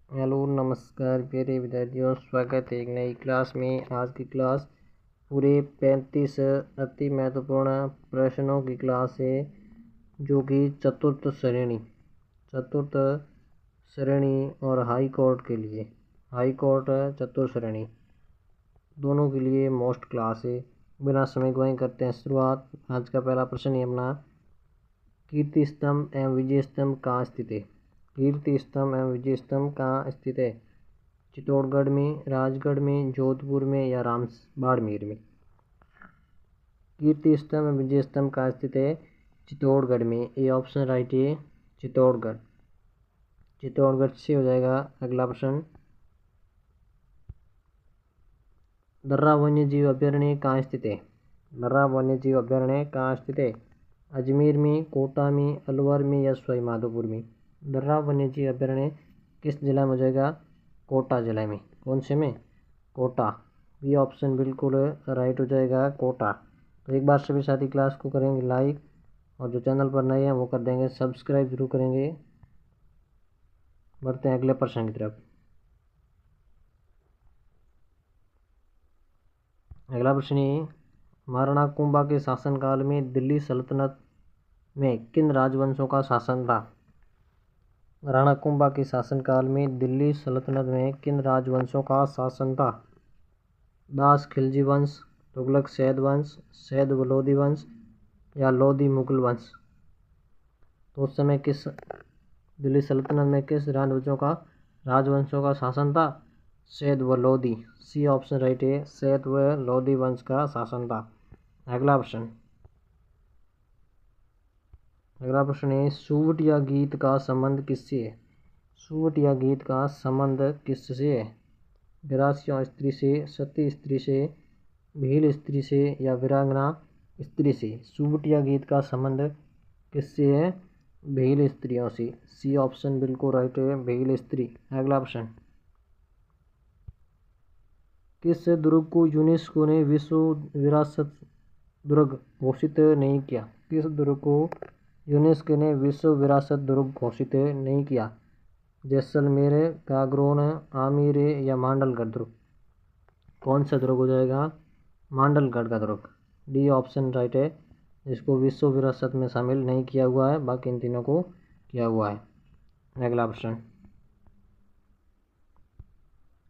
Hello नमस्कार प्यारे विद्यार्थियों, स्वागत है एक नई क्लास में। आज की क्लास पूरे 35 अति महत्वपूर्ण प्रश्नों की क्लास है, जो कि चतुर्थ श्रेणी और हाई कोर्ट के लिए, हाई कोर्ट चतुर्थ श्रेणी दोनों के लिए मोस्ट क्लास है। बिना समय गवाए करते हैं शुरुआत। आज का पहला प्रश्न है अपना, कीर्ति स्तंभ एवं विजय स्तंभ कहाँ स्थित है? कीर्ति स्तंभ एवं विजय स्तंभ कहाँ स्थित है? चित्तौड़गढ़ में, राजगढ़ में, जोधपुर में या बाड़मेर में? कीर्ति स्तंभ एवं विजय स्तंभ कहाँ स्थित है? चित्तौड़गढ़ में। ये ऑप्शन राइट है, चित्तौड़गढ़। चित्तौड़गढ़ से हो जाएगा अगला प्रश्न। दर्रा वन्य जीव अभ्यारण्य कहाँ स्थित है? दर्रा वन्य जीव अभ्यारण्य कहाँ स्थित है? अजमेर में, कोटा में, अलवर में या सवाई माधोपुर में? दर्रा वन्य जीव अभ्यारण्य किस जिला में हो जाएगा? कोटा जिला में। कौन से में? कोटा। ये ऑप्शन बिल्कुल राइट हो जाएगा, कोटा। तो एक बार सभी साथी क्लास को करेंगे लाइक, और जो चैनल पर नए हैं वो कर देंगे सब्सक्राइब जरूर करेंगे। बढ़ते हैं अगले प्रश्न की तरफ। अगला प्रश्न है, महाराणा कुंभा के शासनकाल में दिल्ली सल्तनत में किन राजवंशों का शासन था? राणा कुंभा के शासनकाल में दिल्ली सल्तनत में किन राजवंशों का शासन था? दास खिलजी वंश, तुगलक सैद वंश, सैद लोदी वंश या लोदी मुगल वंश? तो उस समय किस दिल्ली सल्तनत में किस राजवंशों का शासन था? सैद व लोदी। सी ऑप्शन राइट है, सैद व लोदी वंश का शासन था। अगला प्रश्न है, सुवटिया गीत का संबंध किससे है? सुवटिया गीत का संबंध किससे है? विरासियों स्त्री से, सती स्त्री से, भील स्त्री से या वीरांगना स्त्री से? सुवटिया गीत का संबंध किससे है? भील स्त्रियों से। सी ऑप्शन बिल्कुल राइट है, भील स्त्री। अगला प्रश्न, किस दुर्ग को यूनेस्को ने विश्व विरासत दुर्ग घोषित नहीं किया? किस दुर्ग को यूनेस्को ने विश्व विरासत दुर्ग घोषित नहीं किया? जैसलमेर, गागरोन, आमेर या मांडलगढ़ दुर्ग? कौन सा दुर्ग हो जाएगा? मांडलगढ़ का दुर्ग। डी ऑप्शन राइट है, जिसको विश्व विरासत में शामिल नहीं किया हुआ है, बाकी इन तीनों को किया हुआ है। अगला प्रश्न,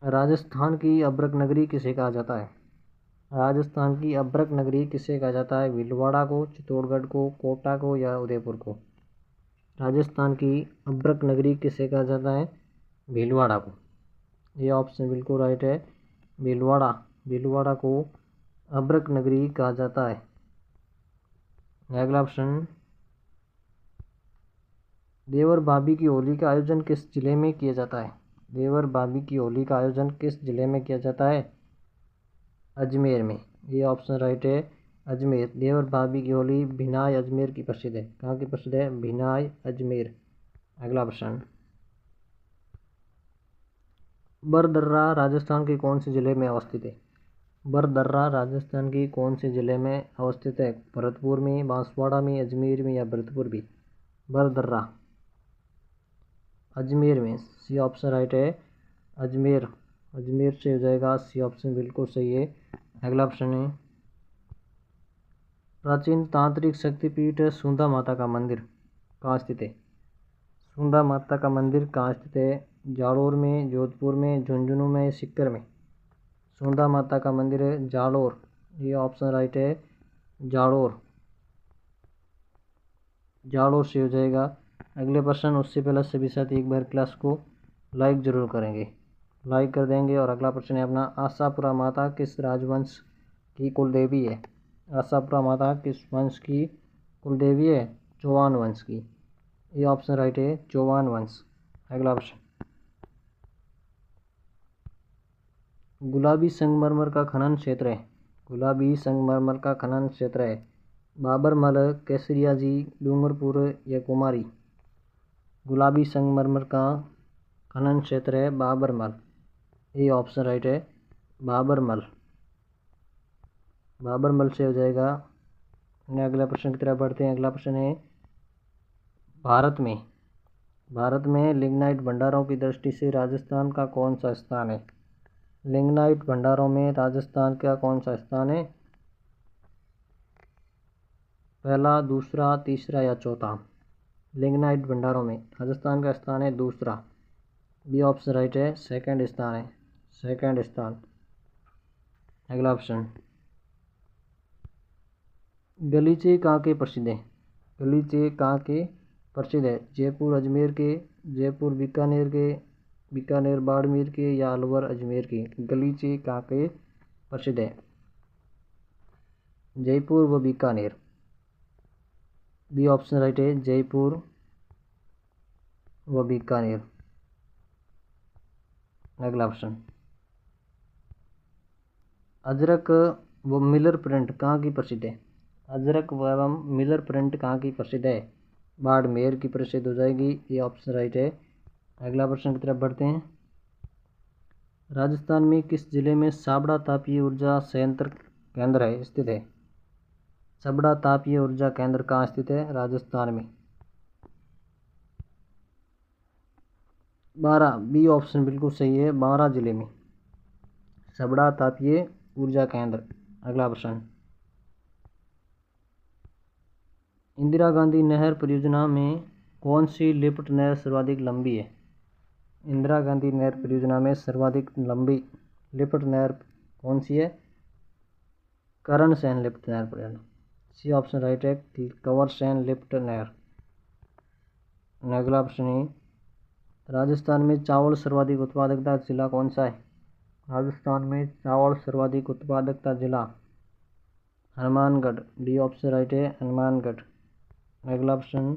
राजस्थान की अब्रक नगरी किसे कहा जाता है? राजस्थान की अब्रक नगरी किसे कहा जाता है? भीलवाड़ा को, चित्तौड़गढ़ को, कोटा को या उदयपुर को? राजस्थान की अब्रक नगरी किसे कहा जाता है? भीलवाड़ा को। ये ऑप्शन बिल्कुल राइट है, भीलवाड़ा। भीलवाड़ा को अब्रक नगरी कहा जाता है। अगला प्रश्न, देवर भाभी की होली का आयोजन किस जिले में किया जाता है? देवर भाभी की होली का आयोजन किस जिले में किया जाता है? अजमेर में। ये ऑप्शन राइट है, अजमेर। देवर भाभी की होली भिनाय अजमेर की प्रसिद्ध है। कहाँ की प्रसिद्ध है? भिनाय अजमेर। अगला प्रश्न, बरदर्रा राजस्थान के कौन से जिले में अवस्थित है? बरदर्रा राजस्थान की कौन से जिले में अवस्थित है? भरतपुर में, बांसवाड़ा में, अजमेर में या भरतपुर भी? बरदर्रा अजमेर में। सी ऑप्शन राइट है, अजमेर। अजमेर से हो जाएगा, सी ऑप्शन बिल्कुल सही है। अगला प्रश्न है, प्राचीन तांत्रिक शक्तिपीठ सुंधा माता का मंदिर कहाँ स्थित है? सुंधा माता का मंदिर कहाँ स्थित है? जालोर में, जोधपुर में, झुंझुनू में, सीकर में? सुंधा माता का मंदिर है जालोर। ये ऑप्शन राइट है, जालोर। जालोर से हो जाएगा। अगले प्रश्न, उससे पहले सभी साथी एक बार क्लास को लाइक जरूर करेंगे, लाइक कर देंगे। और अगला प्रश्न है अपना, आशापुरा माता किस राजवंश की कुल देवी है? आशापुरा माता किस वंश की कुल देवी है? चौहान वंश की। ये ऑप्शन राइट है, चौहान वंश। अगला प्रश्न, गुलाबी संगमरमर का खनन क्षेत्र है, गुलाबी संगमरमर का खनन क्षेत्र है बाबरमल, केसरिया जी, डूंगरपुर या कुमारी? गुलाबी संगमरमर का खनन क्षेत्र है बाबरमल। ये ऑप्शन राइट है, बाबरमल। बाबरमल से हो जाएगा। अगला प्रश्न की तरफ बढ़ते हैं। अगला प्रश्न है, भारत में भारत में लिग्नाइट भंडारों की दृष्टि से राजस्थान का कौन सा स्थान है? लिग्नाइट भंडारों में राजस्थान का कौन सा स्थान है? पहला, दूसरा, तीसरा या चौथा? लिग्नाइट भंडारों में राजस्थान का स्थान है दूसरा। बी ऑप्शन राइट है, सेकंड स्थान है, सेकंड स्थान। अगला ऑप्शन, गलीचे कहाँ के प्रसिद्ध हैं? गलीचे कहाँ के प्रसिद्ध है? जयपुर अजमेर के, जयपुर बीकानेर के, बीकानेर बाड़मेर के या अलवर अजमेर के? गलीचे कहाँ के प्रसिद्ध है? जयपुर व बीकानेर। बी ऑप्शन राइट है, जयपुर व बीकानेर। अगला ऑप्शन, अजरक व मिलर प्रिंट कहाँ की प्रसिद्ध है? अजरक एवं मिलर प्रिंट कहाँ की प्रसिद्ध है? बाड़मेर की प्रसिद्ध हो जाएगी, ये ऑप्शन राइट है। अगला प्रश्न की तरफ बढ़ते हैं। राजस्थान में किस जिले में साबड़ा तापीय ऊर्जा संयंत्र केंद्र है स्थित है? साबड़ा तापीय ऊर्जा केंद्र कहाँ स्थित है राजस्थान में? 12, बी ऑप्शन बिल्कुल सही है, 12 जिले में साबड़ा तापीय ऊर्जा केंद्र। अगला प्रश्न, इंदिरा गांधी नहर परियोजना में कौन सी लिफ्ट नहर सर्वाधिक लंबी है? इंदिरा गांधी नहर परियोजना में सर्वाधिक लंबी लिफ्ट नहर कौन सी है? करण सेन लिफ्ट नहर परियोजना। सी ऑप्शन राइट है, कंवर सेन लिफ्ट नहर। अगला प्रश्न है, राजस्थान में चावल सर्वाधिक उत्पादकता जिला कौन सा है? राजस्थान में चावल सर्वाधिक उत्पादकता जिला हनुमानगढ़। डी ऑप्शन राइट है, हनुमानगढ़। अगला ऑप्शन,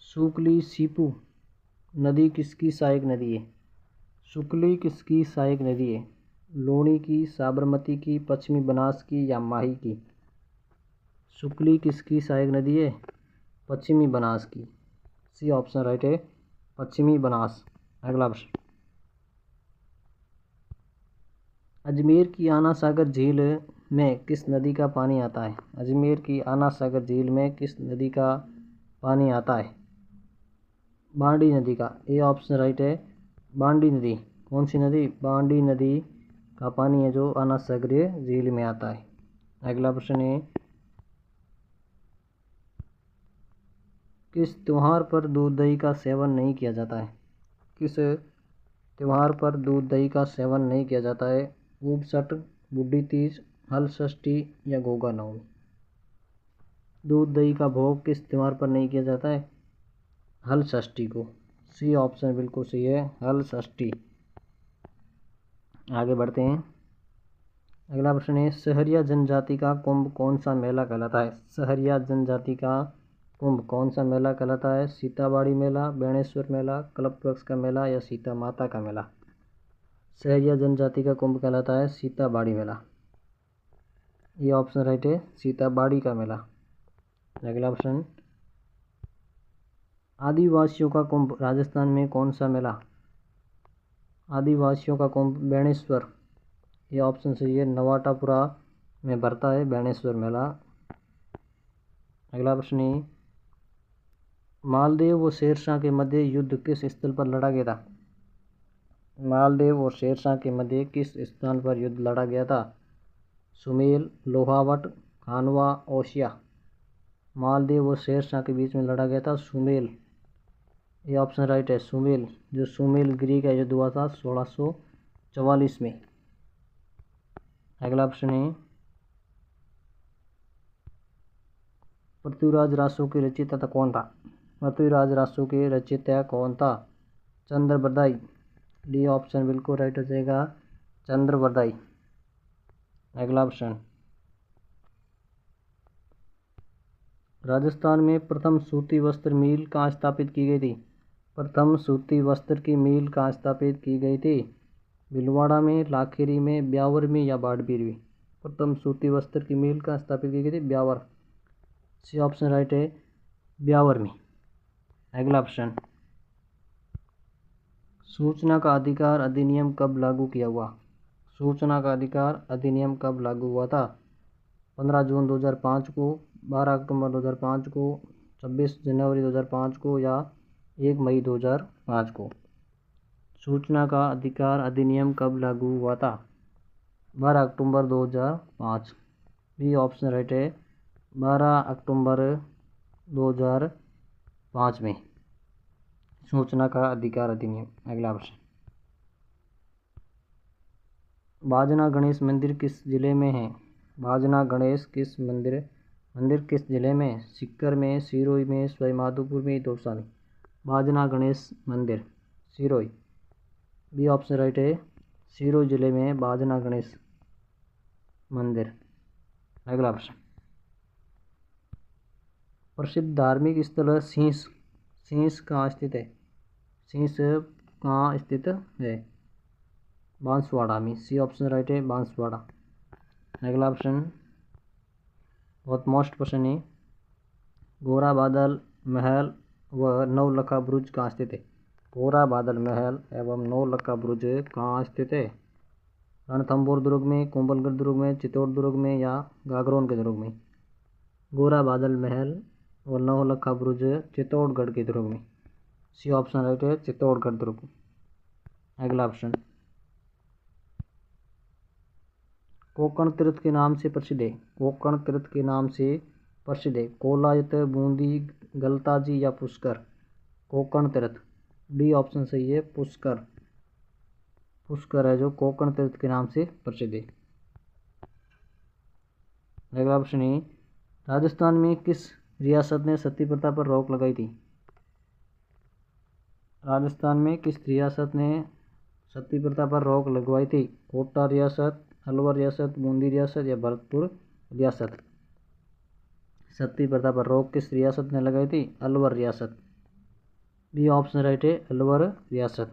सुकली सीपू नदी किसकी सहायक नदी है? सुकली किसकी सहायक नदी है? लूणी की, साबरमती की, पश्चिमी बनास की या माही की? सुकली किसकी सहायक नदी है? पश्चिमी बनास की। सी ऑप्शन राइट है, पश्चिमी बनास। अगला प्रश्न, अजमेर की आना सागर झील में किस नदी का पानी आता है? अजमेर की आना सागर झील में किस नदी का पानी आता है? बांडी नदी का। ए ऑप्शन राइट है, बांडी नदी। कौन सी नदी? बांडी नदी का पानी है जो आना सागरीय झील में आता है। अगला प्रश्न है, किस त्योहार पर दूध दही का सेवन नहीं किया जाता है? किस त्योहार पर दूध दही का सेवन नहीं किया जाता है? ऊपसट, बुड्ढी तीज, हल षष्ठी या गोगा नवमी? दूध दही का भोग किस त्योहार पर नहीं किया जाता है? हल षष्ठी को। सी ऑप्शन बिल्कुल सही है, हल षष्ठी। आगे बढ़ते हैं। अगला प्रश्न है, सहरिया जनजाति का कुंभ कौन सा मेला कहलाता है? सहरिया जनजाति का कुंभ कौन सा मेला कहलाता है? सीताबाड़ी मेला, बेणेश्वर मेला, कल्पवृक्ष का मेला या सीता माता का मेला? सहरिया जनजाति का कुंभ कहलाता है सीताबाड़ी मेला। ये ऑप्शन राइट है, सीताबाड़ी का मेला। अगला ऑप्शन, आदिवासियों का कुंभ राजस्थान में कौन सा मेला? आदिवासियों का कुंभ बेणेश्वर। ये ऑप्शन सही है, नवाटापुरा में भरता है बेणेश्वर मेला। अगला प्रश्न है, मालदेव व शेरशाह के मध्य युद्ध किस स्थल पर लड़ा गया था? मालदेव और शेरशाह के मध्य किस स्थान पर युद्ध लड़ा गया था? सुमेल, लोहावट, खानवा, ओसिया? मालदेव और शेरशाह के बीच में लड़ा गया था सुमेल। ये ऑप्शन राइट है, सुमेल। जो सुमेल गिरी का युद्ध हुआ था 1644 में। अगला ऑप्शन है, पृथ्वीराज रासो के रचयिता कौन था? पृथ्वीराज रासो के रचयिता कौन था? चंद्रबरदाई। डी ऑप्शन बिल्कुल राइट हो जाएगा, चंद्रबरदाई। अगला ऑप्शन, राजस्थान में प्रथम सूती वस्त्र मिल कहाँ स्थापित की गई थी? प्रथम सूती वस्त्र की मिल कहाँ स्थापित की गई थी? भीलवाड़ा में, लाखेरी में, ब्यावर में या बाड़मेर में? प्रथम सूती वस्त्र की मिल कहाँ स्थापित की गई थी? ब्यावर। सी ऑप्शन राइट है, ब्यावर में। अगला ऑप्शन, सूचना का अधिकार अधिनियम कब लागू किया हुआ? सूचना का अधिकार अधिनियम कब लागू हुआ था? 15 जून 2005 को, 12 अक्टूबर 2005 को, 26 जनवरी 2005 को या 1 मई 2005 को। सूचना का अधिकार अधिनियम कब लागू हुआ था? 12 अक्टूबर 2005। बी ऑप्शन राइट है, 12 अक्टूबर 2005 में सूचना का अधिकार अधिनियम। अगला प्रश्न, बाजना गणेश मंदिर किस जिले में है? बाजना गणेश किस मंदिर किस जिले में? सीकर में, सिरोही में, सवाईमाधोपुर में, दौसा में। बाजना गणेश मंदिर सिरोही। बी ऑप्शन राइट है, सिरोही जिले में बाजना गणेश मंदिर। अगला प्रश्न, प्रसिद्ध धार्मिक स्थल शीश कहाँ स्थित है? शीश कहाँ स्थित है? बांसवाड़ा में। सी ऑप्शन राइट है, बांसवाड़ा। अगला प्रश्न बहुत मोस्ट क्वेश्चन है, गोरा बादल महल व नवलखा बुरुज कहाँ स्थित है? गोरा बादल महल एवं नवलखा बुरुज कहाँ स्थित है? रणथंभौर दुर्ग में, कुंभलगढ़ दुर्ग में, चित्तौड़ दुर्ग में या गागरोन के दुर्ग में? गोरा बादल महल और नवलखा बुरुज चित्तौड़गढ़ के दुर्ग में। सी ऑप्शन राइट है, चित्तौड़गढ़ दुर्ग। अगला प्रश्न, कोकण तीर्थ के नाम से प्रसिद्ध है? कोकण तीर्थ के नाम से प्रसिद्ध है कोलायत, बूंदी, गलताजी या पुष्कर? कोकण तीर्थ। डी ऑप्शन सही है, पुष्कर। पुष्कर है जो कोकण तीर्थ के नाम से प्रसिद्ध है। अगला प्रश्न है, राजस्थान में किस रियासत ने सती प्रथा पर रोक लगाई थी? राजस्थान में किस रियासत ने सती प्रथा पर रोक लगवाई थी? कोटा रियासत, अलवर रियासत, बूंदी रियासत या भरतपुर रियासत? सती प्रथा पर रोक किस रियासत ने लगाई थी? अलवर रियासत। बी ऑप्शन राइट है, अलवर रियासत।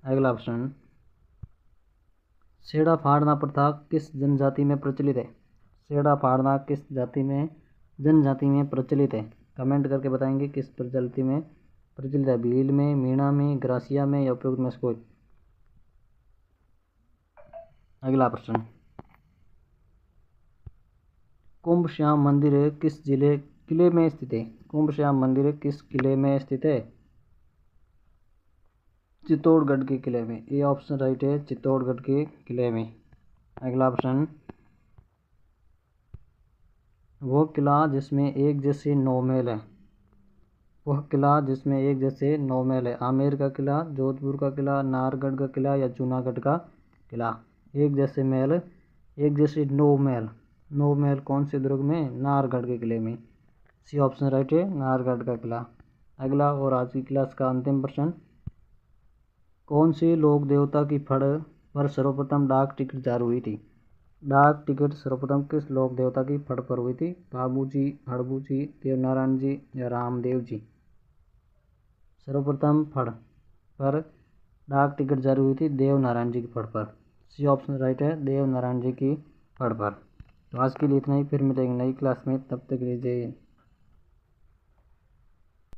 अगला प्रश्न, सेड़ा फाड़ना प्रथा किस जनजाति में प्रचलित है? सेड़ा फाड़ना किस जनजाति में प्रचलित है? कमेंट करके बताएंगे किस प्रचलित में प्रचलित है। भील में, मीणा में, ग्रासिया में या उपयुक्त में से कोई? अगला प्रश्न, कुंभ श्याम मंदिर किस किले में स्थित है? कुंभ श्याम मंदिर किस किले में स्थित है? चित्तौड़गढ़ के किले में। ए ऑप्शन राइट है, चित्तौड़गढ़ के किले में। अगला प्रश्न, वह किला जिसमें एक जैसे 9 महल है? वह किला जिसमें एक जैसे 9 महल है। आमेर का किला, जोधपुर का किला, नाहरगढ़ का किला या जूनागढ़ का किला? एक जैसे 9 महल। 9 महल कौन से दुर्ग में? नाहरगढ़ के किले में। सी ऑप्शन राइट है, नाहरगढ़ का किला। अगला और आज की क्लास का अंतिम प्रश्न, कौन से लोक देवता की फड़ पर सर्वप्रथम डाक टिकट जारी हुई थी? डाक टिकट सर्वप्रथम किस लोक देवता की फड़ पर हुई थी? बाबू जी, हड़बू जी, देवनारायण जी या रामदेव जी? सर्वप्रथम फड़ पर डाक टिकट जारी हुई थी देवनारायण जी की फड़ पर। सी ऑप्शन राइट है, देवनारायण जी की फड़ पर। तो आज के लिए इतना ही, फिर मिलेंगे नई क्लास में, तब तक के लिए जय हिंद।